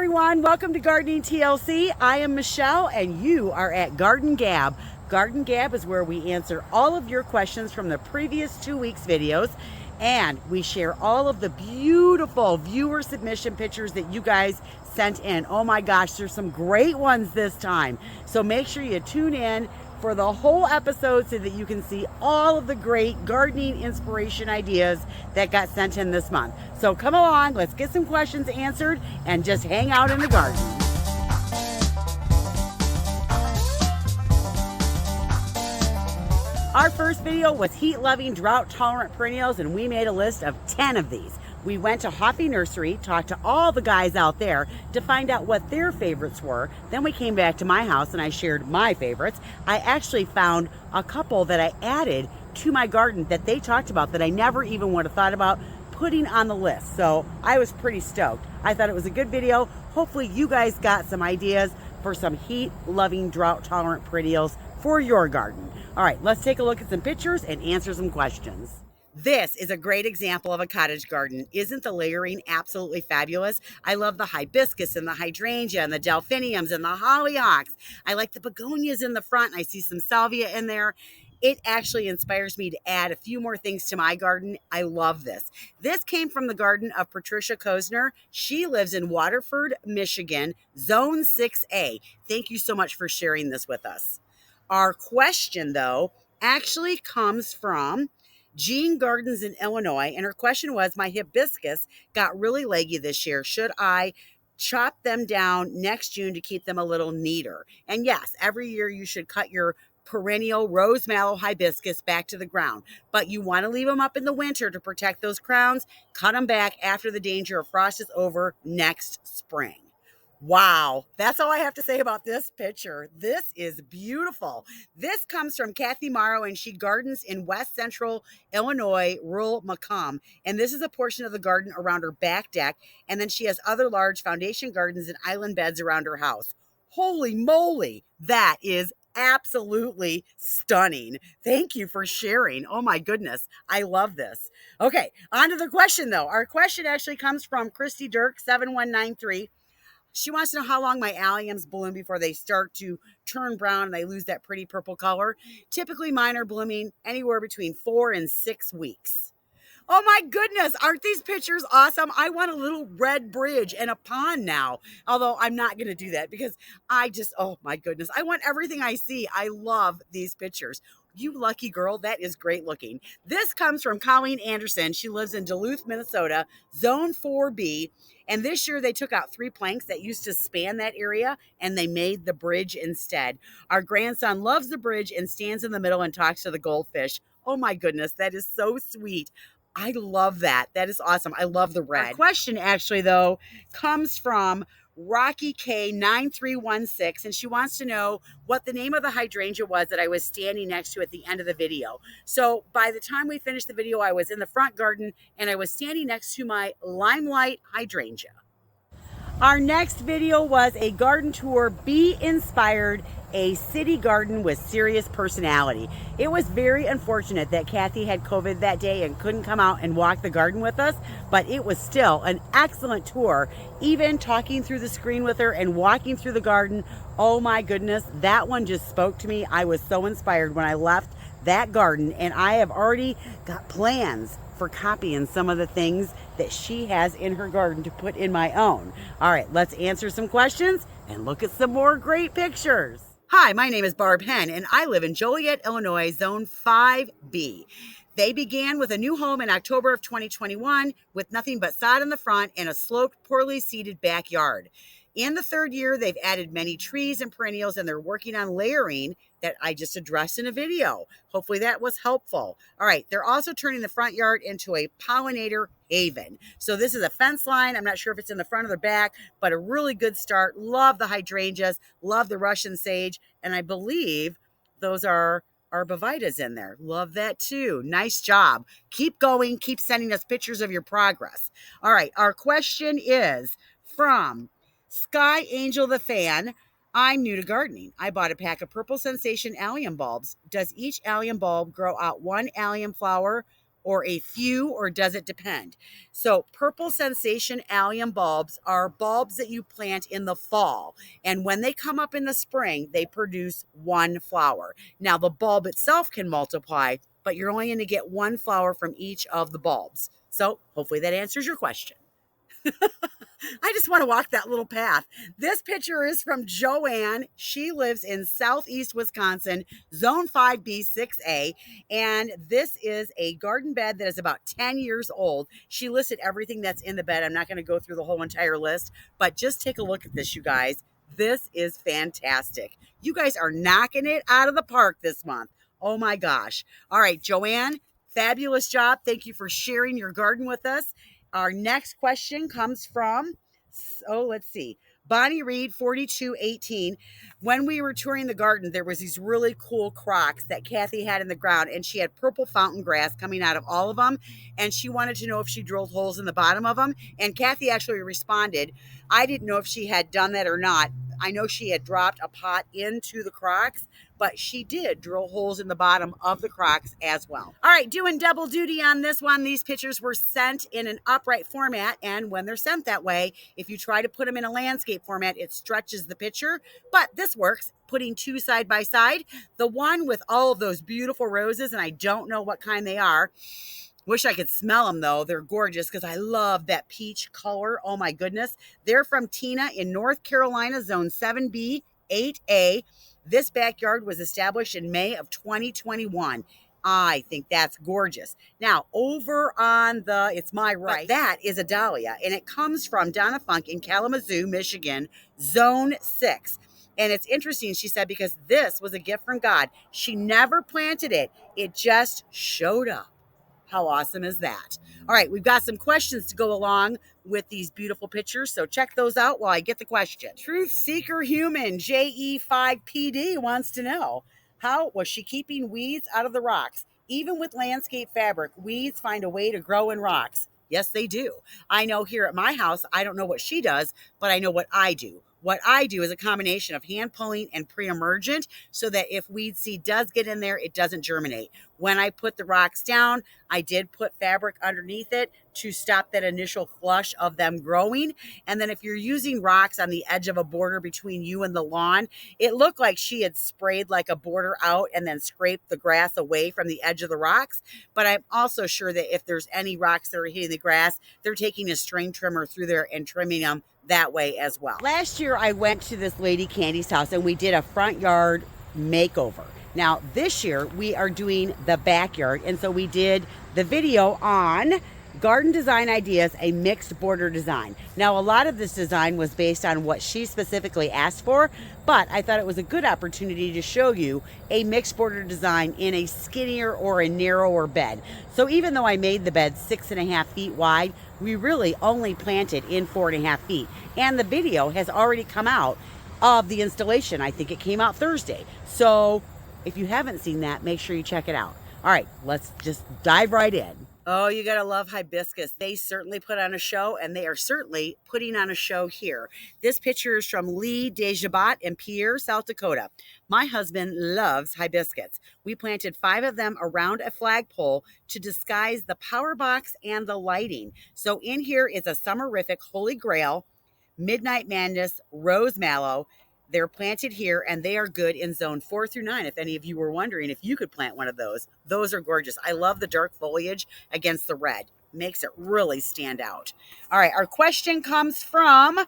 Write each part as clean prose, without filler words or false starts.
everyone, welcome to Gardening TLC. I am Michelle and you are at Garden Gab. Garden Gab is where we answer all of your questions from the previous 2 weeks videos, and we share all of the beautiful viewer submission pictures that you guys sent in. Oh my gosh, there's some great ones this time. So make sure you tune in for the whole episode so that you can see all of the great gardening inspiration ideas that got sent in this month. So come along, let's get some questions answered and just hang out in the garden. Our first video was heat-loving, drought-tolerant perennials, and we made a list of 10 of these. We went to Hoffy Nursery, talked to all the guys out there to find out what their favorites were. Then we came back to my house and I shared my favorites. I actually found a couple that I added to my garden that they talked about that I never even would have thought about putting on the list. So I was pretty stoked. I thought it was a good video. Hopefully you guys got some ideas for some heat-loving, drought-tolerant perennials for your garden. All right, let's take a look at some pictures and answer some questions. This is a great example of a cottage garden. Isn't the layering absolutely fabulous? I love the hibiscus and the hydrangea and the delphiniums and the hollyhocks. I like the begonias in the front. I see some salvia in there. It actually inspires me to add a few more things to my garden. I love this. This came from the garden of Patricia Kozner. She lives in Waterford, Michigan, Zone 6A. Thank you so much for sharing this with us. Our question, though, actually comes from Jean Gardens in Illinois, and her question was, my hibiscus got really leggy this year. Should I chop them down next June to keep them a little neater? And yes, every year you should cut your perennial rose mallow hibiscus back to the ground, but you want to leave them up in the winter to protect those crowns. Cut them back after the danger of frost is over next spring. Wow, that's all I have to say about this picture. This is beautiful. This comes from Kathy Morrow, and she gardens in West Central Illinois, rural Macomb. And this is a portion of the garden around her back deck. And then she has other large foundation gardens and island beds around her house. Holy moly, that is absolutely stunning. Thank you for sharing. Oh my goodness, I love this. Okay, on to the question though. Our question actually comes from Christy Dirk 7193. She wants to know how long my alliums bloom before they start to turn brown and they lose that pretty purple color. Typically, mine are blooming anywhere between 4 and 6 weeks. Oh my goodness, aren't these pictures awesome? I want a little red bridge and a pond now. Although I'm not going to do that because oh my goodness, I want everything I see. I love these pictures. You lucky girl, that is great looking. This comes from Colleen Anderson. She lives in Duluth, Minnesota, Zone 4B. And this year they took out 3 planks that used to span that area and they made the bridge instead. Our grandson loves the bridge and stands in the middle and talks to the goldfish. Oh my goodness, that is so sweet. I love that. That is awesome. I love the red. Our question actually though comes from Rocky K 9316, and she wants to know what the name of the hydrangea was that I was standing next to at the end of the video. So by the time we finished the video, I was in the front garden and I was standing next to my limelight hydrangea. Our next video was a garden tour, Bee Inspired, a city garden with serious personality. It was very unfortunate that Kathy had COVID that day and couldn't come out and walk the garden with us, but it was still an excellent tour. Even talking through the screen with her and walking through the garden, oh my goodness, that one just spoke to me. I was so inspired when I left that garden, and I have already got plans for copying some of the things that she has in her garden to put in my own. All right, let's answer some questions and look at some more great pictures. Hi, my name is Barb Henn, and I live in Joliet, Illinois, Zone 5B. They began with a new home in October of 2021 with nothing but sod in the front and a sloped, poorly seeded backyard. In the 3rd year, they've added many trees and perennials, and they're working on layering that I just addressed in a video. Hopefully that was helpful. All right, they're also turning the front yard into a pollinator haven. So this is a fence line. I'm not sure if it's in the front or the back, but a really good start. Love the hydrangeas, love the Russian sage, and I believe those are arbovitas in there. Love that too. Nice job. Keep going. Keep sending us pictures of your progress. All right, our question is from Sky Angel the Fan. I'm new to gardening. I bought a pack of Purple Sensation allium bulbs. Does each allium bulb grow out 1 allium flower or a few, or does it depend? So purple sensation allium bulbs are bulbs that you plant in the fall. And when they come up in the spring, they produce one flower. Now the bulb itself can multiply, but you're only going to get one flower from each of the bulbs. So hopefully that answers your question. I just want to walk that little path. This picture is from Joanne. She lives in southeast Wisconsin, zone 5B 6A. And this is a garden bed that is about 10 years old. She listed everything that's in the bed. I'm not going to go through the whole entire list, but just take a look at this, you guys. This is fantastic. You guys are knocking it out of the park this month. Oh my gosh. All right, Joanne, fabulous job. Thank you for sharing your garden with us. Our next question comes from, let's see, Bonnie Reed, 4218. When we were touring the garden, there was these really cool crocks that Kathy had in the ground, and she had purple fountain grass coming out of all of them, and she wanted to know if she drilled holes in the bottom of them, and Kathy actually responded. I didn't know if she had done that or not. I know she had dropped a pot into the crocks, but she did drill holes in the bottom of the crocks as well. All right, doing double duty on this one. These pictures were sent in an upright format, and when they're sent that way, if you try to put them in a landscape format, it stretches the picture, but this works. Putting two side by side, the one with all of those beautiful roses, and I don't know what kind they are. Wish I could smell them though. They're gorgeous because I love that peach color. Oh my goodness. They're from Tina in North Carolina, zone 7B, 8A. This backyard was established in May of 2021. I think that's gorgeous. Now, over on it's my right, that is a dahlia, and it comes from Donna Funk in Kalamazoo, Michigan, zone 6. And it's interesting, she said, because this was a gift from God. She never planted it. It just showed up. How awesome is that? All right, we've got some questions to go along with these beautiful pictures, so check those out while I get the question. Truth Seeker Human, JE5PD, wants to know, how was she keeping weeds out of the rocks? Even with landscape fabric, weeds find a way to grow in rocks. Yes, they do. I know here at my house, I don't know what she does, but I know what I do. What I do is a combination of hand pulling and pre-emergent so that if weed seed does get in there, it doesn't germinate. When I put the rocks down, I did put fabric underneath it to stop that initial flush of them growing. And then if you're using rocks on the edge of a border between you and the lawn, it looked like she had sprayed like a border out and then scraped the grass away from the edge of the rocks. But I'm also sure that if there's any rocks that are hitting the grass, they're taking a string trimmer through there and trimming them that way as well. Last year, I went to this lady Candy's house and we did a front yard makeover. Now, this year, we are doing the backyard. And so we did the video on Garden Design Ideas, a mixed border design. Now, a lot of this design was based on what she specifically asked for, but I thought it was a good opportunity to show you a mixed border design in a skinnier or a narrower bed. So even though I made the bed 6.5 feet wide, we really only planted in 4.5 feet. And the video has already come out of the installation. I think it came out Thursday. So if you haven't seen that, make sure you check it out. All right, let's just dive right in. Oh, you gotta love hibiscus. They certainly put on a show, and they are certainly putting on a show here. This picture is from Lee Dejabat in Pierre, South Dakota. My husband loves hibiscus. We planted 5 of them around a flagpole to disguise the power box and the lighting. So in here is a summerific Holy Grail, Midnight Madness, Rose Mallow. They're planted here, and they are good in zone 4 through 9. If any of you were wondering if you could plant one of those are gorgeous. I love the dark foliage against the red. Makes it really stand out. All right, our question comes from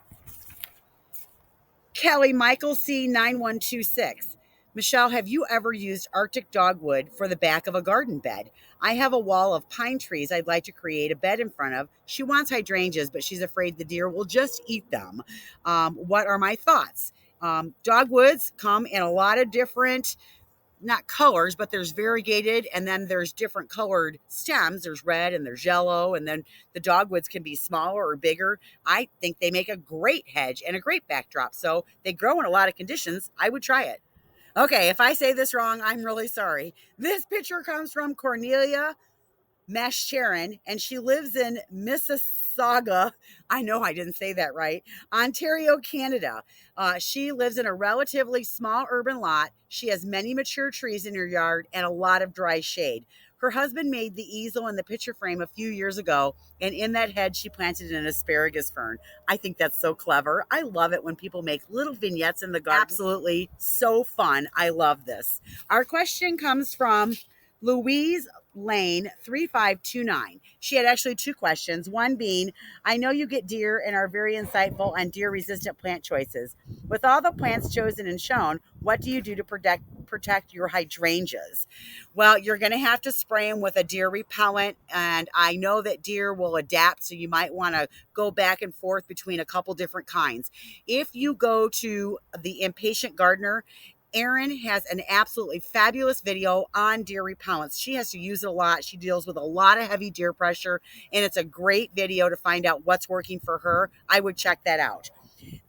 Kelly Michael C 9126. Michelle, have you ever used Arctic dogwood for the back of a garden bed? I have a wall of pine trees I'd like to create a bed in front of. She wants hydrangeas, but she's afraid the deer will just eat them. What are my thoughts? Dogwoods come in a lot of different, not colors, but there's variegated, and then there's different colored stems. There's red and there's yellow, and then the dogwoods can be smaller or bigger. I think they make a great hedge and a great backdrop. So they grow in a lot of conditions. I would try it. Okay, if I say this wrong, I'm really sorry. This picture comes from Cornelia Sharon, and she lives in Mississauga. I know I didn't say that right. Ontario, Canada. She lives in a relatively small urban lot. She has many mature trees in her yard and a lot of dry shade. Her husband made the easel and the picture frame a few years ago, and in that head, she planted an asparagus fern. I think that's so clever. I love it when people make little vignettes in the garden. Absolutely so fun. I love this. Our question comes from Louise Lane 3529. She had actually two questions. One being, I know you get deer and are very insightful on deer resistant plant choices. With all the plants chosen and shown, what do you do to protect your hydrangeas? Well, you're going to have to spray them with a deer repellent, and I know that deer will adapt, so you might want to go back and forth between a couple different kinds. If you go to the Impatient Gardener, Erin has an absolutely fabulous video on deer repellents. She has to use it a lot. She deals with a lot of heavy deer pressure, and it's a great video to find out what's working for her. I would check that out.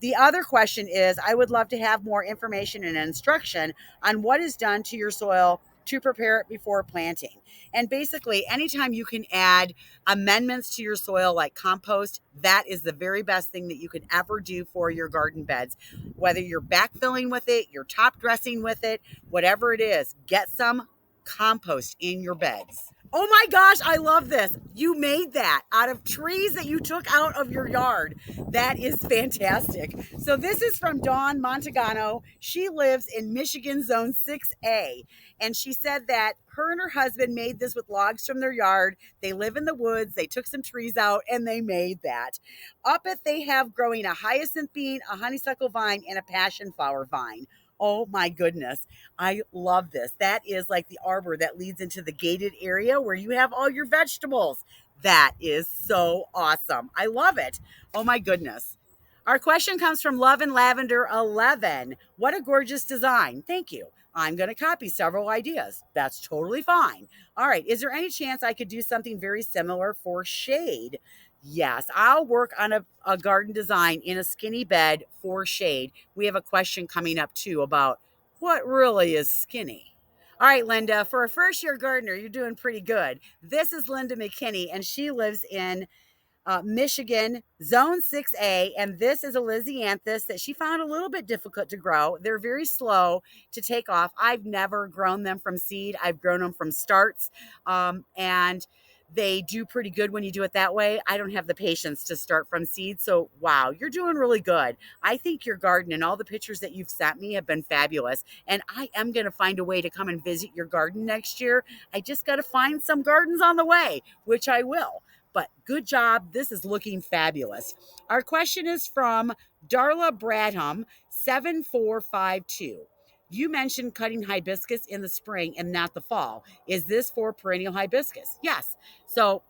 The other question is, I would love to have more information and instruction on what is done to your soil to prepare it before planting. And basically, anytime you can add amendments to your soil like compost, that is the very best thing that you could ever do for your garden beds. Whether you're backfilling with it, you're top dressing with it, whatever it is, get some compost in your beds. Oh my gosh, I love this. You made that out of trees that you took out of your yard. That is fantastic. So this is from Dawn Montagano. She lives in Michigan Zone 6A. And she said that her and her husband made this with logs from their yard. They live in the woods. They took some trees out and they made that. Up it, they have growing a hyacinth bean, a honeysuckle vine, and a passion flower vine. Oh my goodness. I love this. That is like the arbor that leads into the gated area where you have all your vegetables. That is so awesome. I love it. Oh my goodness. Our question comes from Love and Lavender 11. What a gorgeous design. Thank you. I'm going to copy several ideas. That's totally fine. All right. Is there any chance I could do something very similar for shade? Yes, I'll work on a garden design in a skinny bed for shade. We have a question coming up too about what really is skinny. All right, Linda, for a first year gardener, you're doing pretty good. This is Linda McKinney, and she lives in Michigan, Zone 6A, and this is a Lysianthus that she found a little bit difficult to grow. They're very slow to take off. I've never grown them from seed. I've grown them from starts, and they do pretty good when you do it that way. I don't have the patience to start from seed, so wow, you're doing really good. I think your garden and all the pictures that you've sent me have been fabulous, and I am going to find a way to come and visit your garden next year. I just got to find some gardens on the way, which I will. But good job. This is looking fabulous. Our question is from Darla Bradham, 7452. You mentioned cutting hibiscus in the spring and not the fall. Is this for perennial hibiscus? Yes. So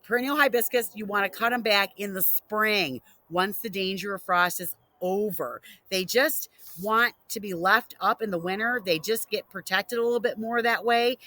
perennial hibiscus, you want to cut them back in the spring once the danger of frost is over. They just want to be left up in the winter. They just get protected a little bit more that way.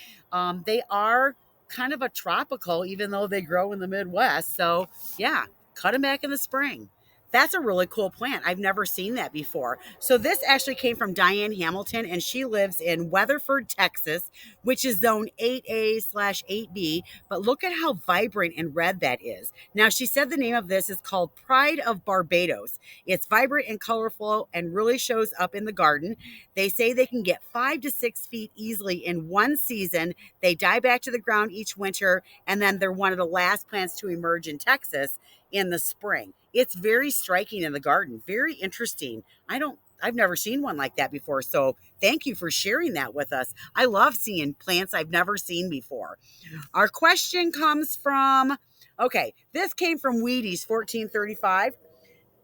They are kind of a tropical, even though they grow in the Midwest. So yeah, cut them back in the spring. That's a really cool plant. I've never seen that before. So this actually came from Diane Hamilton, and she lives in Weatherford, Texas, which is zone 8A/8B. But look at how vibrant and red that is. Now, she said the name of this is called Pride of Barbados. It's vibrant and colorful and really shows up in the garden. They say they can get 5 to 6 feet easily in one season. They die back to the ground each winter, and then they're one of the last plants to emerge in Texas in the spring. It's very striking in the garden, very interesting. I've never seen one like that before. So thank you for sharing that with us. I love seeing plants I've never seen before. Our question comes from, this came from Wheaties 1435.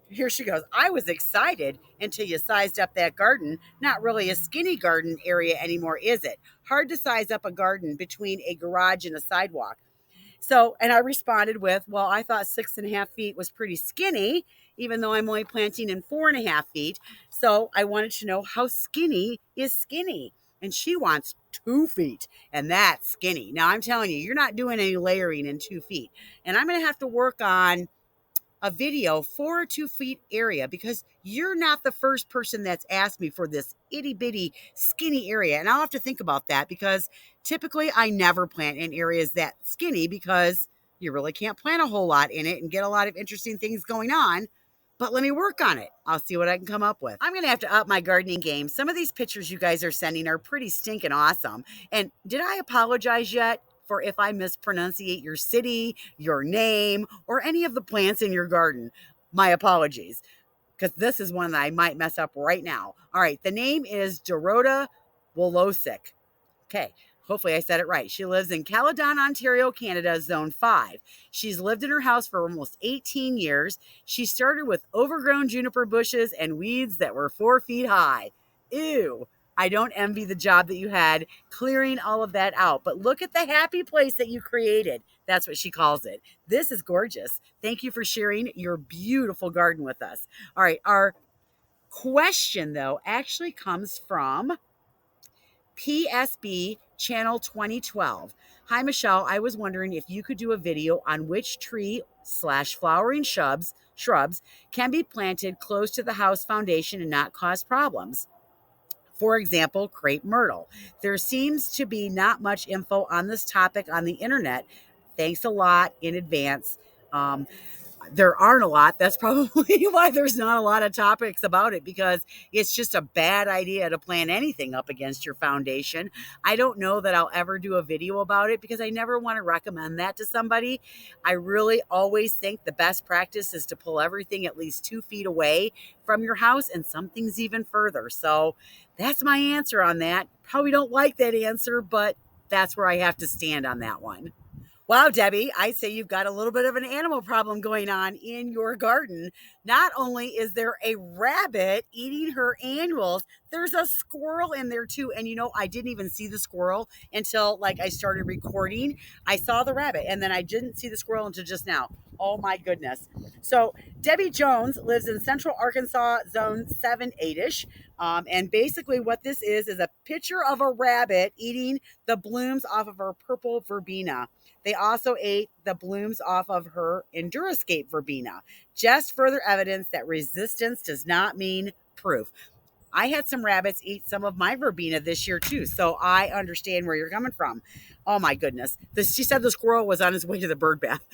Here she goes. I was excited until you sized up that garden. Not really a skinny garden area anymore, is it? Hard to size up a garden between a garage and a sidewalk. So, and I responded with, well, I thought 6.5 feet was pretty skinny, even though I'm only planting in 4.5 feet. So I wanted to know how skinny is skinny. And she wants 2 feet, and that's skinny. Now I'm telling you, you're not doing any layering in 2 feet. And I'm going to have to work on a video for a 2 feet area, because you're not the first person that's asked me for this itty bitty skinny area. And I'll have to think about that, because typically I never plant in areas that skinny, because you really can't plant a whole lot in it and get a lot of interesting things going on. But let me work on it. I'll see what I can come up with. I'm going to have to up my gardening game. Some of these pictures you guys are sending are pretty stinking awesome. And did I apologize yet? for if I mispronunciate your city, your name, or any of the plants in your garden. My apologies, because this is one that I might mess up right now. All right, the name is Dorota Wolosic. Okay, hopefully I said it right. She lives in Caledon, Ontario, Canada, Zone 5. She's lived in her house for almost 18 years. She started with overgrown juniper bushes and weeds that were 4 feet high. Ew. I don't envy the job that you had clearing all of that out, but look at the happy place that you created. That's what she calls it. This is gorgeous. Thank you for sharing your beautiful garden with us. All right, our question, though, actually comes from PSB Channel 2012. Hi, Michelle. I was wondering if you could do a video on which tree/flowering shrubs can be planted close to the house foundation and not cause problems. For example, crepe myrtle. There seems to be not much info on this topic on the internet. Thanks a lot in advance. There aren't a lot. That's probably why there's not a lot of topics about it, because it's just a bad idea to plant anything up against your foundation. I don't know that I'll ever do a video about it because I never want to recommend that to somebody. I really always think the best practice is to pull everything at least 2 feet away from your house, and some things even further. So that's my answer on that. Probably don't like that answer, but that's where I have to stand on that one. Wow, Debbie, I'd say you've got a little bit of an animal problem going on in your garden. Not only is there a rabbit eating her annuals, there's a squirrel in there too. And you know, I didn't even see the squirrel until I started recording. I saw the rabbit and then I didn't see the squirrel until just now. Oh my goodness. So Debbie Jones lives in Central Arkansas, Zone 7-8-ish. And basically what this is a picture of a rabbit eating the blooms off of her purple verbena. They also ate the blooms off of her Enduroscape verbena. Just further evidence that resistance does not mean proof. I had some rabbits eat some of my verbena this year too, so I understand where you're coming from. Oh my goodness. She said the squirrel was on his way to the bird bath.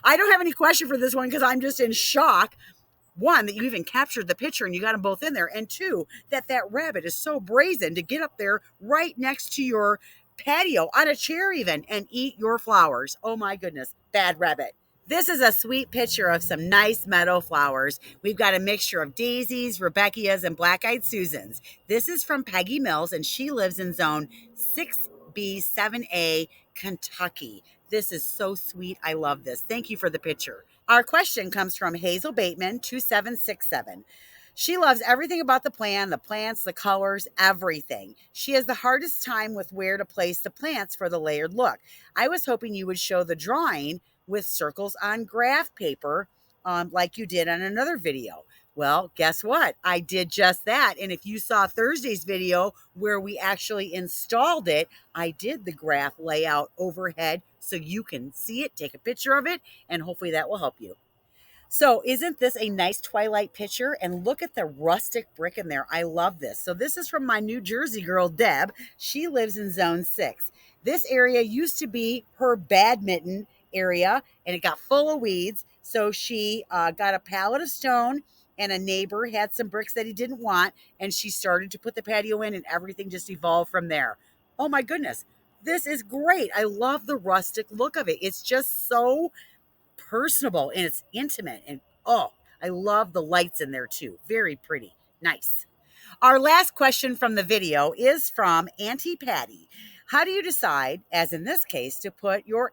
I don't have any question for this one because I'm just in shock. One, that you even captured the picture and you got them both in there. And two, that rabbit is so brazen to get up there right next to your patio on a chair even and eat your flowers. Oh my goodness, bad rabbit. This is a sweet picture of some nice meadow flowers. We've got a mixture of daisies, Rebecchias, and black-eyed Susans. This is from Peggy Mills, and she lives in Zone 6B7A, Kentucky. This is so sweet. I love this. Thank you for the picture. Our question comes from Hazel Bateman, 2767. She loves everything about the plan, the plants, the colors, everything. She has the hardest time with where to place the plants for the layered look. I was hoping you would show the drawing with circles on graph paper like you did on another video. Well, guess what? I did just that. And if you saw Thursday's video where we actually installed it, I did the graph layout overhead so you can see it, take a picture of it, and hopefully that will help you. So isn't this a nice twilight picture? And look at the rustic brick in there. I love this. So this is from my New Jersey girl, Deb. She lives in Zone 6. This area used to be her badminton area, and it got full of weeds. So she got a pallet of stone, and a neighbor had some bricks that he didn't want, and she started to put the patio in, and everything just evolved from there. Oh my goodness. This is great. I love the rustic look of it. It's just so personable and it's intimate, and oh, I love the lights in there too. Very pretty. Nice. Our last question from the video is from Auntie Patty. How do you decide, as in this case, to put your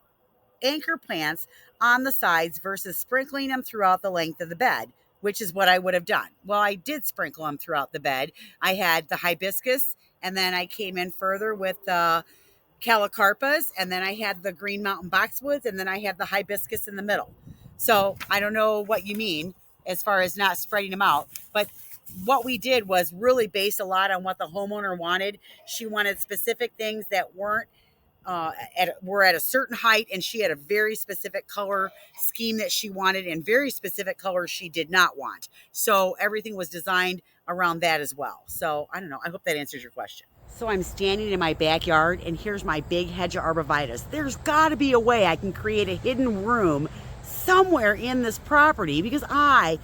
anchor plants on the sides versus sprinkling them throughout the length of the bed, which is what I would have done? Well, I did sprinkle them throughout the bed. I had the hibiscus, and then I came in further with the calicarpas, and then I had the Green Mountain boxwoods, and then I had the hibiscus in the middle. So I don't know what you mean as far as not spreading them out, but what we did was really based a lot on what the homeowner wanted. She wanted specific things that were at a certain height, and she had a very specific color scheme that she wanted and very specific colors she did not want. So everything was designed around that as well. So I don't know. I hope that answers your question. So I'm standing in my backyard, and here's my big hedge of arborvitae. There's got to be a way I can create a hidden room somewhere in this property because I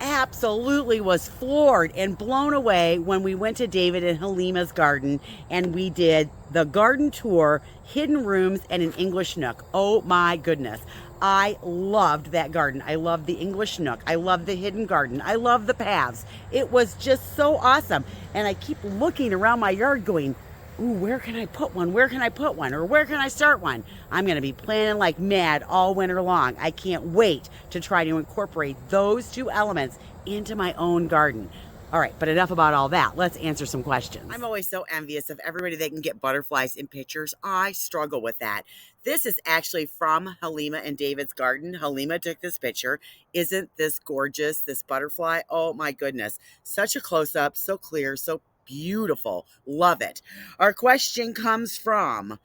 absolutely was floored and blown away when we went to David and Halima's garden and we did the garden tour, hidden rooms, and an English nook. Oh my goodness. I loved that garden. I loved the English nook. I loved the hidden garden. I loved the paths. It was just so awesome. And I keep looking around my yard going, ooh, where can I put one? Where can I put one? Or where can I start one? I'm going to be planning like mad all winter long. I can't wait to try to incorporate those two elements into my own garden. All right, but enough about all that. Let's answer some questions. I'm always so envious of everybody that can get butterflies in pictures. I struggle with that. This is actually from Halima and David's garden. Halima took this picture. Isn't this gorgeous, this butterfly? Oh my goodness. Such a close-up, so clear, so beautiful. Love it. Our question comes from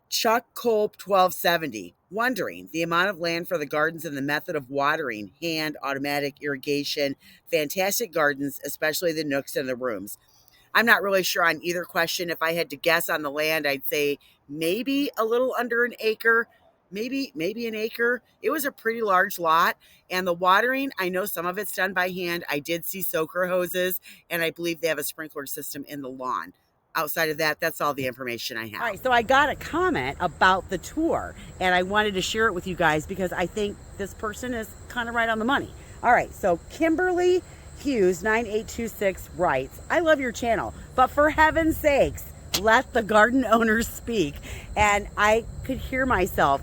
Chuck Culp 1270, wondering the amount of land for the gardens and the method of watering, hand, automatic irrigation, fantastic gardens, especially the nooks and the rooms. I'm not really sure on either question. If I had to guess on the land, I'd say maybe a little under an acre, maybe an acre. It was a pretty large lot. And the watering, I know some of it's done by hand. I did see soaker hoses, and I believe they have a sprinkler system in the lawn. Outside of that, that's all the information I have. All right, so I got a comment about the tour, and I wanted to share it with you guys because I think this person is kind of right on the money. All right, so Kimberly Hughes 9826 writes, I love your channel, but for heaven's sakes, let the garden owners speak. And I could hear myself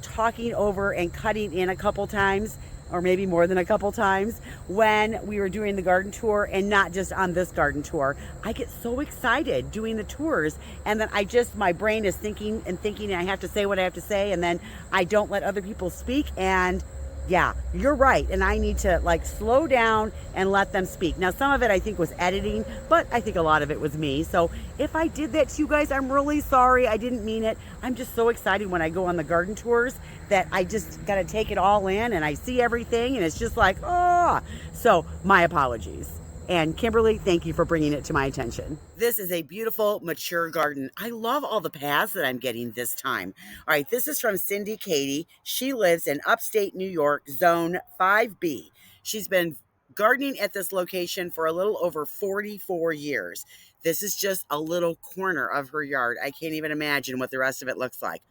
talking over and cutting in a couple times, or maybe more than a couple times, when we were doing the garden tour, and not just on this garden tour. I get so excited doing the tours, and then my brain is thinking, and I have to say what I have to say, and then I don't let other people speak, and yeah, you're right. And I need to like slow down and let them speak. Now, some of it I think was editing, but I think a lot of it was me. So if I did that to you guys, I'm really sorry. I didn't mean it. I'm just so excited when I go on the garden tours that I just got to take it all in and I see everything and it's just like, oh, so my apologies. And Kimberly, thank you for bringing it to my attention. This is a beautiful, mature garden. I love all the paths that I'm getting this time. All right, this is from Cindy Katie. She lives in upstate New York, zone 5B. She's been gardening at this location for a little over 44 years. This is just a little corner of her yard. I can't even imagine what the rest of it looks like.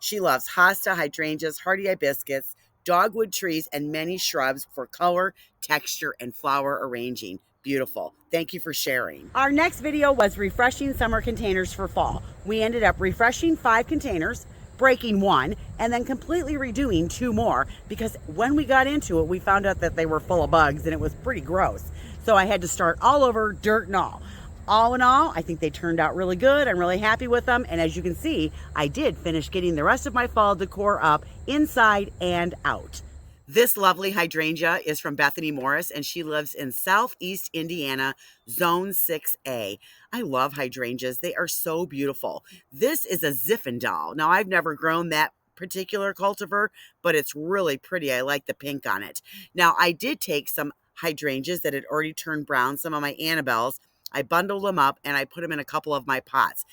She loves hosta, hydrangeas, hardy hibiscus, dogwood trees, and many shrubs for color, texture, and flower arranging. Beautiful. Thank you for sharing. Our next video was refreshing summer containers for fall. We ended up refreshing 5 containers, breaking 1, and then completely redoing 2 more because when we got into it, we found out that they were full of bugs and it was pretty gross. So I had to start all over, dirt and all. All in all, I think they turned out really good. I'm really happy with them. And as you can see, I did finish getting the rest of my fall decor up inside and out. This lovely hydrangea is from Bethany Morris, and she lives in Southeast Indiana, Zone 6A. I love hydrangeas. They are so beautiful. This is a Zinfandel. Now, I've never grown that particular cultivar, but it's really pretty. I like the pink on it. Now, I did take some hydrangeas that had already turned brown, some of my Annabelles. I bundled them up, and I put them in a couple of my pots.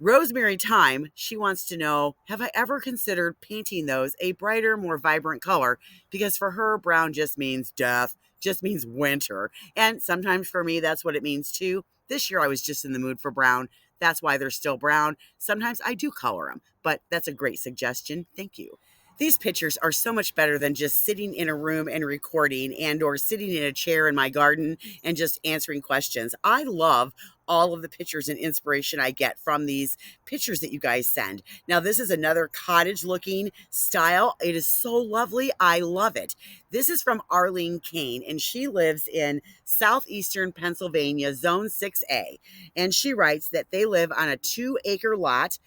Rosemary Time, she wants to know, have I ever considered painting those a brighter, more vibrant color? Because for her, brown just means death, just means winter. And sometimes for me, that's what it means too. This year, I was just in the mood for brown. That's why they're still brown. Sometimes I do color them, but that's a great suggestion. Thank you. These pictures are so much better than just sitting in a room and recording and or sitting in a chair in my garden and just answering questions. I love all of the pictures and inspiration I get from these pictures that you guys send. Now, this is another cottage looking style. It is so lovely. I love it. This is from Arlene Kane, and she lives in southeastern Pennsylvania, zone 6A. And she writes that they live on a 2-acre lot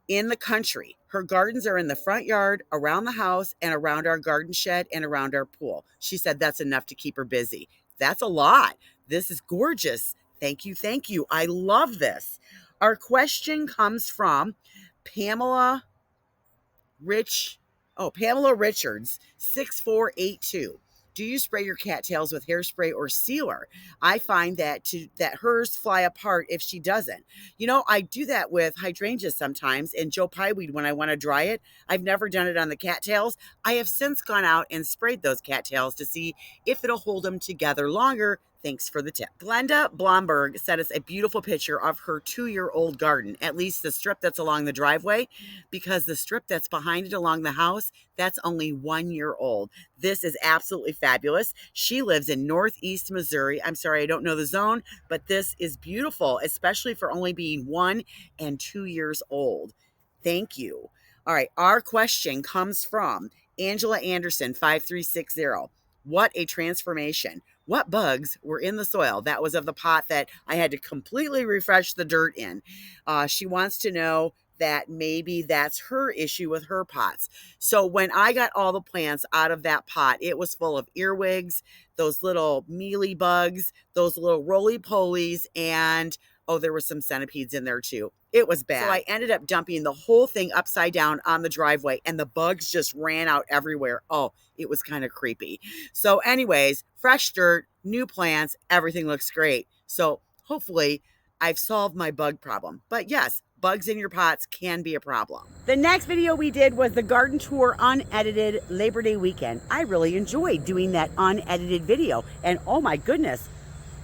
in the country. Her gardens are in the front yard, around the house, and around our garden shed and around our pool. She said that's enough to keep her busy. That's a lot. This is gorgeous. Thank you. Thank you. I love this. Our question comes from Pamela Richards, 6482. Do you spray your cattails with hairspray or sealer? I find that hers fly apart if she doesn't. You know, I do that with hydrangeas sometimes and Joe Pyeweed when I want to dry it. I've never done it on the cattails. I have since gone out and sprayed those cattails to see if it'll hold them together longer. Thanks for the tip. Glenda Blomberg sent us a beautiful picture of her 2-year-old garden, at least the strip that's along the driveway, because the strip that's behind it along the house, that's only 1 year old. This is absolutely fabulous. She lives in Northeast Missouri. I'm sorry, I don't know the zone, but this is beautiful, especially for only being 1 and 2 years old. Thank you. All right, our question comes from Angela Anderson, 5360. What a transformation. What bugs were in the soil? That was of the pot that I had to completely refresh the dirt in. She wants to know that maybe that's her issue with her pots. So when I got all the plants out of that pot, it was full of earwigs, those little mealy bugs, those little roly-polies, and oh, there were some centipedes in there too. It was bad. So I ended up dumping the whole thing upside down on the driveway and the bugs just ran out everywhere. Oh, it was kind of creepy. So anyways, fresh dirt, new plants, everything looks great. So hopefully I've solved my bug problem. But yes, bugs in your pots can be a problem. The next video we did was the garden tour unedited Labor Day weekend. I really enjoyed doing that unedited video. And oh my goodness,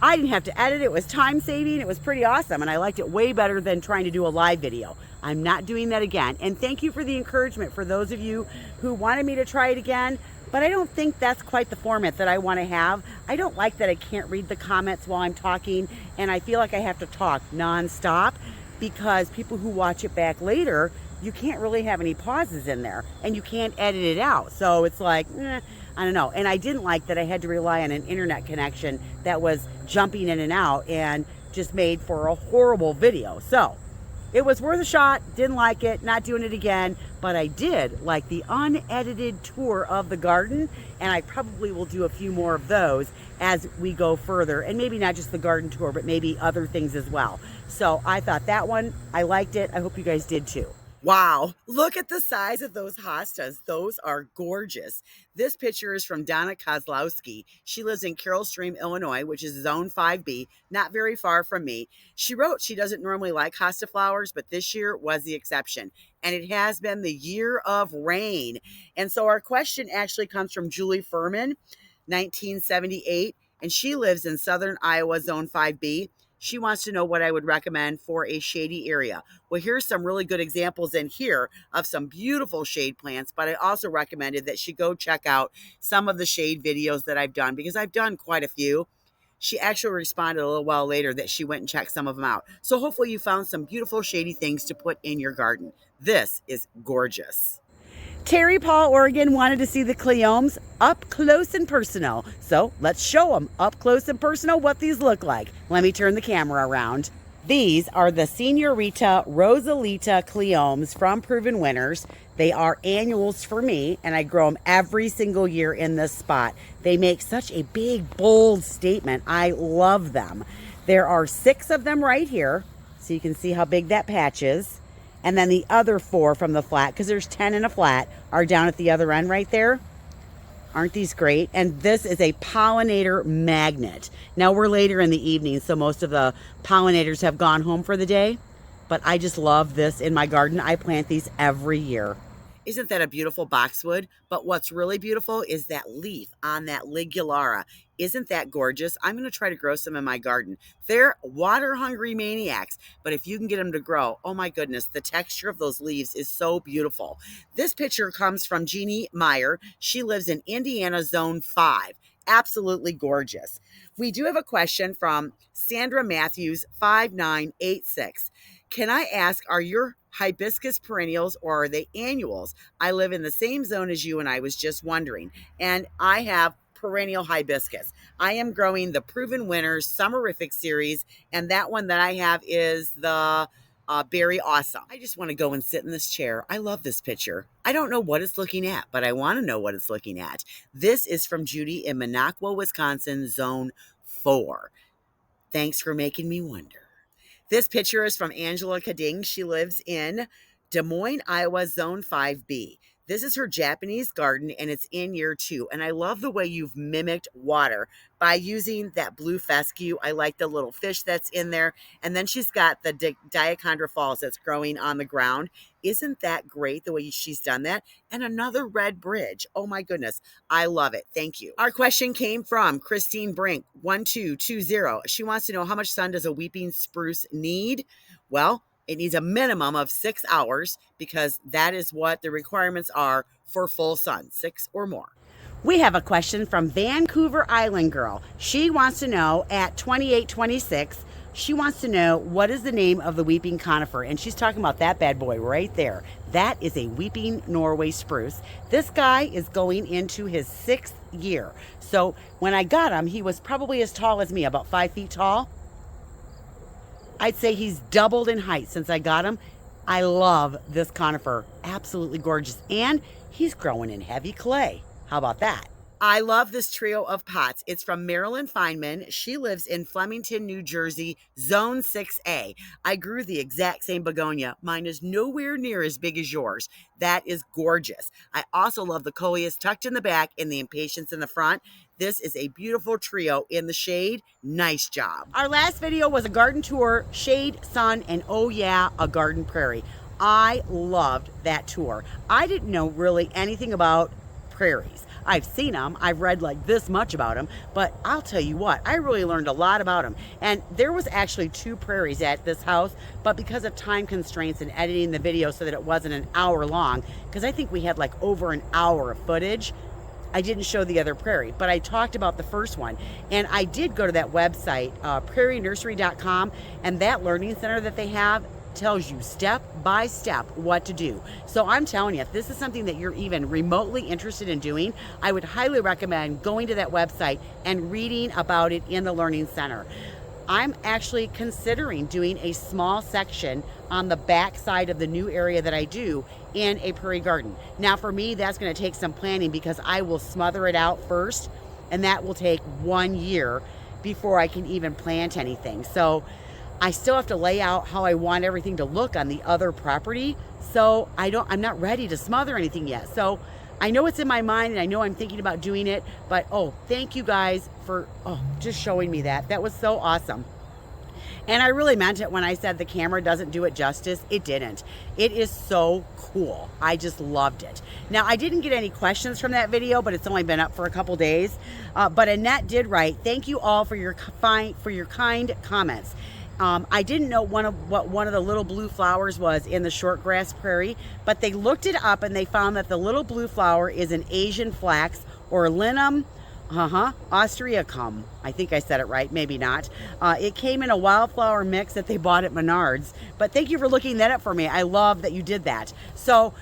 I didn't have to edit. It was time saving. It was pretty awesome. And I liked it way better than trying to do a live video. I'm not doing that again. And thank you for the encouragement for those of you who wanted me to try it again. But I don't think that's quite the format that I want to have. I don't like that I can't read the comments while I'm talking. And I feel like I have to talk nonstop because people who watch it back later, you can't really have any pauses in there. And you can't edit it out. So it's like, I don't know. And I didn't like that I had to rely on an internet connection that was jumping in and out and just made for a horrible video. So it was worth a shot. Didn't like it. Not doing it again. But I did like the unedited tour of the garden. And I probably will do a few more of those as we go further. And maybe not just the garden tour, but maybe other things as well. So I thought that one, I liked it. I hope you guys did too. Wow, look at the size of those hostas. Those are gorgeous. This picture is from Donna Kozlowski. She lives in Carroll Stream, Illinois, which is Zone 5B, not very far from me. She wrote she doesn't normally like hosta flowers, but this year was the exception. And it has been the year of rain. And so our question actually comes from Julie Furman, 1978, and she lives in Southern Iowa, Zone 5B. She wants to know what I would recommend for a shady area. Well, here's some really good examples in here of some beautiful shade plants, but I also recommended that she go check out some of the shade videos that I've done because I've done quite a few. She actually responded a little while later that she went and checked some of them out. So hopefully you found some beautiful shady things to put in your garden. This is gorgeous. Terry Paul, Oregon wanted to see the cleomes up close and personal. So let's show them up close and personal what these look like. Let me turn the camera around. These are the Senorita Rosalita cleomes from Proven Winners. They are annuals for me, and I grow them every single year in this spot. They make such a big, bold statement. I love them. There are 6 of them right here, so you can see how big that patch is. And then the other 4 from the flat, because there's 10 in a flat, are down at the other end right there. Aren't these great? And this is a pollinator magnet. Now we're later in the evening, so most of the pollinators have gone home for the day. But I just love this in my garden. I plant these every year. Isn't that a beautiful boxwood? But what's really beautiful is that leaf on that ligulata. Isn't that gorgeous? I'm going to try to grow some in my garden. They're water-hungry maniacs, but if you can get them to grow, oh my goodness, the texture of those leaves is so beautiful. This picture comes from Jeannie Meyer. She lives in Indiana Zone 5. Absolutely gorgeous. We do have a question from Sandra Matthews, 5986. Can I ask, are your hibiscus perennials or are they annuals? I live in the same zone as you and I was just wondering. And I have perennial hibiscus. I am growing the Proven Winners Summerific series, and that one that I have is the Berry Awesome. I just want to go and sit in this chair. I love this picture. I don't know what it's looking at, but I want to know what it's looking at. This is from Judy in Minocqua, Wisconsin, Zone 4. Thanks for making me wonder. This picture is from Angela Kading. She lives in Des Moines, Iowa, Zone 5B. This is her Japanese garden, and it's in year 2. And I love the way you've mimicked water by using that blue fescue. I like the little fish that's in there. And then she's got the diachondra falls that's growing on the ground. Isn't that great the way she's done that? And another red bridge. Oh my goodness. I love it. Thank you. Our question came from Christine Brink, 1220. She wants to know, how much sun does a weeping spruce need? Well, it needs a minimum of 6 hours because that is what the requirements are for full sun, 6 or more. We have a question from Vancouver Island Girl. She wants to know, at 2826, she wants to know, what is the name of the weeping conifer? And she's talking about that bad boy right there. That is a weeping Norway spruce. This guy is going into his 6th year. So when I got him, he was probably as tall as me, about 5 feet tall. I'd say he's doubled in height since I got him. I love this conifer. Absolutely gorgeous. And he's growing in heavy clay. How about that? I love this trio of pots. It's from Marilyn Feynman. She lives in Flemington, New Jersey, Zone 6A. I grew the exact same begonia. Mine is nowhere near as big as yours. That is gorgeous. I also love the coleus tucked in the back and the impatiens in the front. This is a beautiful trio in the shade. Nice job. Our last video was a garden tour, shade, sun, and oh yeah, a garden prairie. I loved that tour. I didn't know really anything about prairies. I've seen them, I've read like this much about them, but I'll tell you what, I really learned a lot about them. And there was actually 2 prairies at this house, but because of time constraints and editing the video so that it wasn't an hour long, because I think we had like over an hour of footage, I didn't show the other prairie, but I talked about the first one. And I did go to that website, prairienursery.com, and that learning center that they have tells you step by step what to do. So I'm telling you, if this is something that you're even remotely interested in doing, I would highly recommend going to that website and reading about it in the learning center. I'm actually considering doing a small section on the back side of the new area that I do in a prairie garden. Now for me, that's going to take some planning because I will smother it out first, and that will take 1 year before I can even plant anything. So I still have to lay out how I want everything to look on the other property. So I'm not ready to smother anything yet. So I know it's in my mind and I know I'm thinking about doing it, but thank you guys for just showing me that. That was so awesome. And I really meant it when I said the camera doesn't do it justice. It didn't. It is so cool. I just loved it. Now, I didn't get any questions from that video, but it's only been up for a couple days. But Annette did write, thank you all for your kind comments. I didn't know what one of the little blue flowers was in the shortgrass prairie, but they looked it up and they found that the little blue flower is an Asian flax, or Linum austriacum. I think I said it right, maybe not. It came in a wildflower mix that they bought at Menards, but thank you for looking that up for me. I love that you did that. So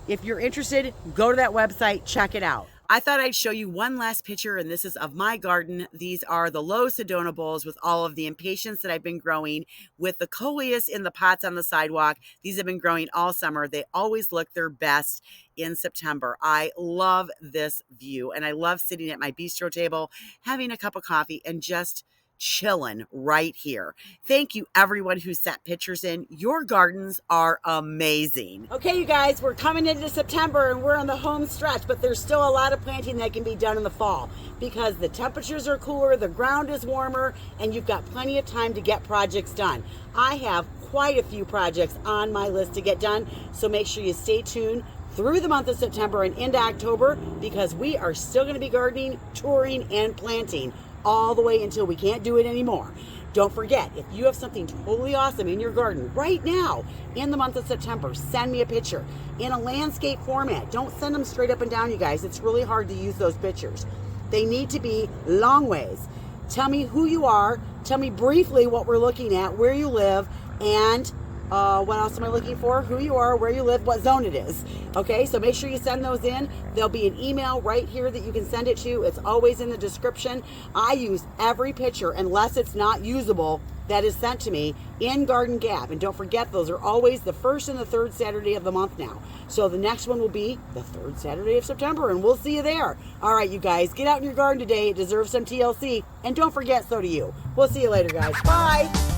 if you're interested, go to that website, check it out. I thought I'd show you one last picture, and this is of my garden. These are the low Sedona bowls with all of the impatiens that I've been growing with the coleus in the pots on the sidewalk. These have been growing all summer. They always look their best in September. I love this view, and I love sitting at my bistro table, having a cup of coffee, and just chilling right here. Thank you everyone who sent pictures in. Your gardens are amazing. Okay, you guys, we're coming into September and we're on the home stretch, but there's still a lot of planting that can be done in the fall because the temperatures are cooler, the ground is warmer, and you've got plenty of time to get projects done. I have quite a few projects on my list to get done, so make sure you stay tuned through the month of September and into October because we are still going to be gardening, touring, and planting all the way until we can't do it anymore. Don't forget, if you have something totally awesome in your garden right now in the month of September, send me a picture in a landscape format. Don't send them straight up and down, you guys. It's really hard to use those pictures. They need to be long ways. Tell me who you are. Tell me briefly what we're looking at, where you live, and what else am I looking for? Who you are, where you live, what zone it is. Okay, so make sure you send those in. There'll be an email right here that you can send it to. It's always in the description. I use every picture, unless it's not usable, that is sent to me in Garden Gab. And don't forget, those are always the first and the third Saturday of the month now. So the next one will be the third Saturday of September, and we'll see you there. All right, you guys, get out in your garden today. It deserves some TLC. And don't forget, so do you. We'll see you later, guys. Bye.